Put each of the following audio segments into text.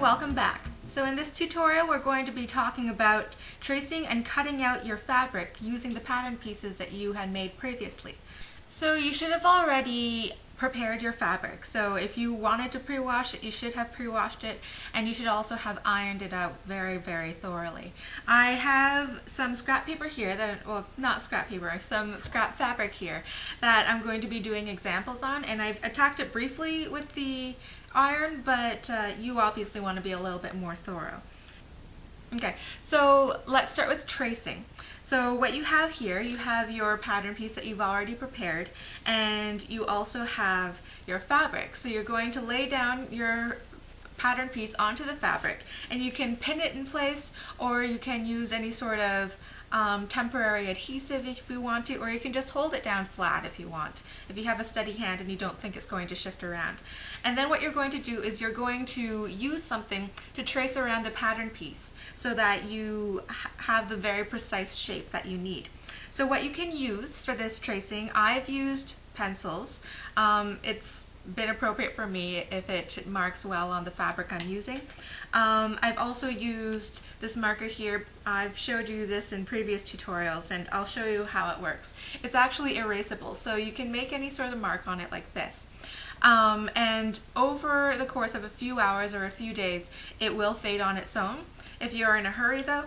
welcome back. So in this tutorial we're going to be talking about tracing and cutting out your fabric using the pattern pieces that you had made previously. So you should have already prepared your fabric. So if you wanted to pre-wash it, you should have pre-washed it, and you should also have ironed it out very, very thoroughly. I have some scrap paper here that, well, not scrap paper, some scrap fabric here that I'm going to be doing examples on, and I've attacked it briefly with the iron, but you obviously want to be a little bit more thorough. Okay, so let's start with tracing. So what you have here, you have your pattern piece that you've already prepared, and you also have your fabric. So you're going to lay down your pattern piece onto the fabric, and you can pin it in place, or you can use any sort of temporary adhesive if you want to, or you can just hold it down flat if you want, if you have a steady hand and you don't think it's going to shift around. And then what you're going to do is you're going to use something to trace around the pattern piece so that you have the very precise shape that you need. So what you can use for this tracing, I've used pencils. It's been appropriate for me if it marks well on the fabric I'm using. I've also used this marker here. I've showed you this in previous tutorials, and I'll show you how it works. It's actually erasable, so you can make any sort of mark on it like this. And over the course of a few hours or a few days, it will fade on its own. If you're in a hurry though,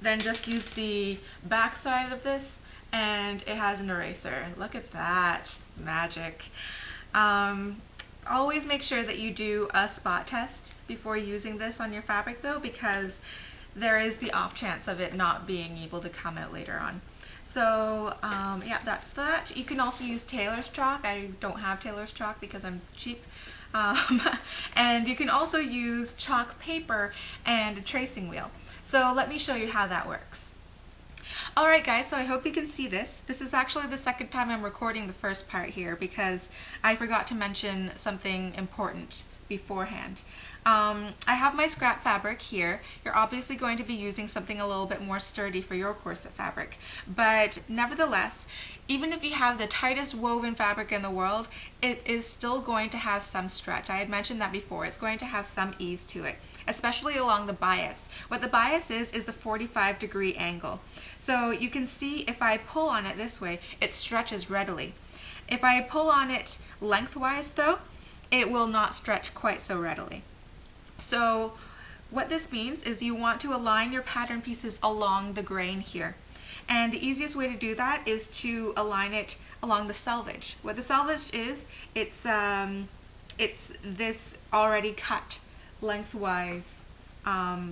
then just use the back side of this, and it has an eraser. Look at that magic. Always make sure that you do a spot test before using this on your fabric though, because there is the off chance of it not being able to come out later on. So yeah, that's that. You can also use tailor's chalk. I don't have tailor's chalk because I'm cheap. And you can also use chalk paper and a tracing wheel. So let me show you how that works. Alright guys, so I hope you can see this. This is actually the second time I'm recording the first part here because I forgot to mention something important beforehand. I have my scrap fabric here. You're obviously going to be using something a little bit more sturdy for your corset fabric, but nevertheless, even if you have the tightest woven fabric in the world, it is still going to have some stretch. I had mentioned that before. It's going to have some ease to it, especially along the bias. What the bias is a 45-degree angle. So you can see if I pull on it this way, it stretches readily. If I pull on it lengthwise though, it will not stretch quite so readily. So what this means is you want to align your pattern pieces along the grain here. And the easiest way to do that is to align it along the selvage. What the selvage is, it's this already cut lengthwise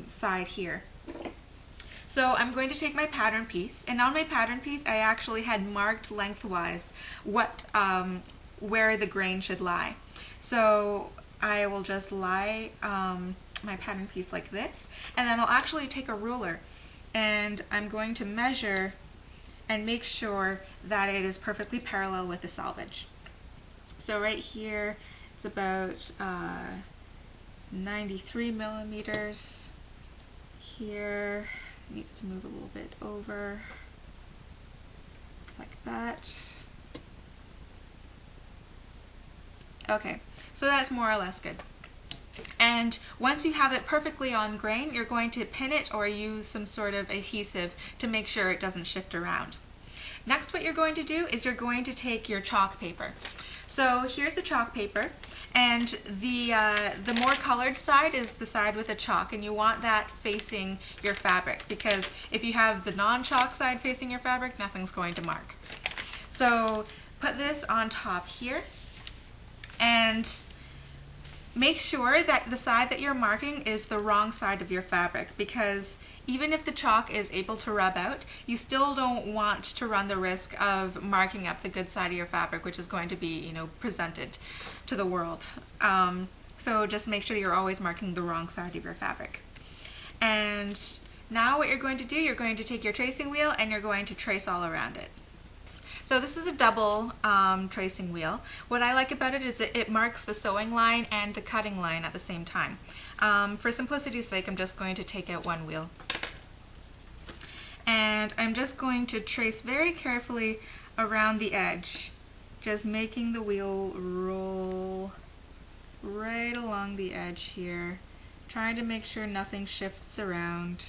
side here. So I'm going to take my pattern piece, and on my pattern piece I actually had marked lengthwise where the grain should lie. So I will just lie my pattern piece like this, and then I'll actually take a ruler and I'm going to measure and make sure that it is perfectly parallel with the selvage. So right here it's about 93 millimeters. Here needs to move a little bit over like that. Okay, so that's more or less good. And once you have it perfectly on grain, you're going to pin it or use some sort of adhesive to make sure it doesn't shift around. Next, what you're going to do is you're going to take your chalk paper. So here's the chalk paper, and the more colored side is the side with the chalk, and you want that facing your fabric, because if you have the non-chalk side facing your fabric, nothing's going to mark. So put this on top here, and make sure that the side that you're marking is the wrong side of your fabric, because even if the chalk is able to rub out, you still don't want to run the risk of marking up the good side of your fabric, which is going to be, you know, presented to the world. So just make sure you're always marking the wrong side of your fabric. And now what you're going to do, you're going to take your tracing wheel and you're going to trace all around it. So this is a double tracing wheel. What I like about it is it marks the sewing line and the cutting line at the same time. For simplicity's sake, I'm just going to take out one wheel. And I'm just going to trace very carefully around the edge, just making the wheel roll right along the edge here trying to make sure nothing shifts around.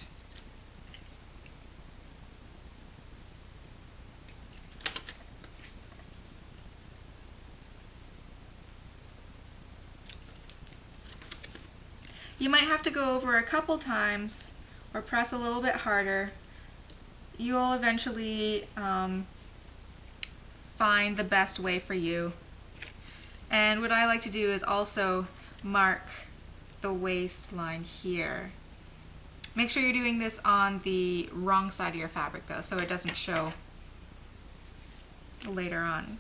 You might have to go over a couple times or press a little bit harder. You'll eventually find the best way for you. And what I like to do is also mark the waistline here. Make sure you're doing this on the wrong side of your fabric though, so it doesn't show later on.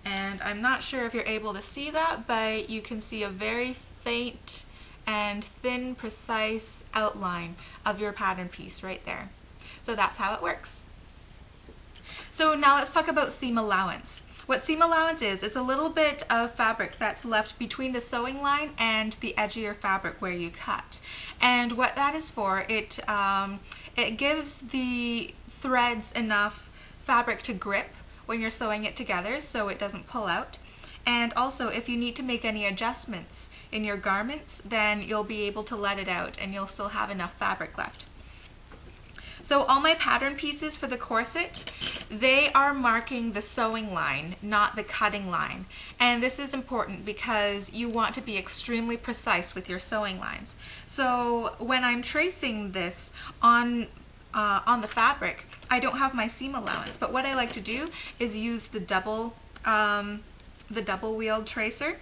And I'm not sure if you're able to see that, but you can see a very faint and thin, precise outline of your pattern piece right there. So that's how it works. So now let's talk about seam allowance. What seam allowance is, it's a little bit of fabric that's left between the sewing line and the edge of your fabric where you cut. And what that is for, it gives the threads enough fabric to grip when you're sewing it together so it doesn't pull out. And also, if you need to make any adjustments in your garments, then you'll be able to let it out and you'll still have enough fabric left. So all my pattern pieces for the corset, they are marking the sewing line, not the cutting line. And this is important because you want to be extremely precise with your sewing lines. So when I'm tracing this on the fabric, I don't have my seam allowance, but what I like to do is use the double wheeled tracer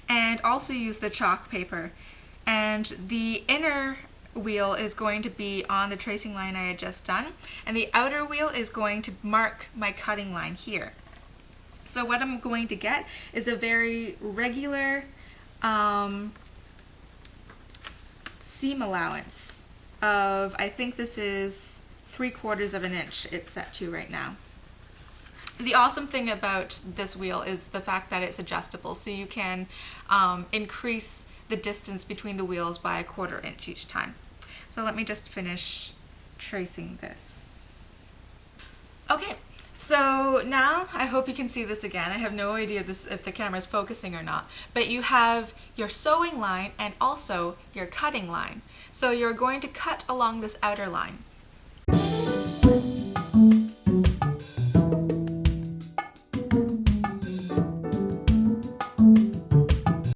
and also use the chalk paper. And the inner wheel is going to be on the tracing line I had just done, and the outer wheel is going to mark my cutting line here. So what I'm going to get is a very regular seam allowance of, I think this is 3/4 of an inch it's set to right now. The awesome thing about this wheel is the fact that it's adjustable, so you can increase the distance between the wheels by 1/4 inch each time. So let me just finish tracing this. Okay, so now I hope you can see this again. I have no idea if the camera is focusing or not, but you have your sewing line and also your cutting line. So you're going to cut along this outer line.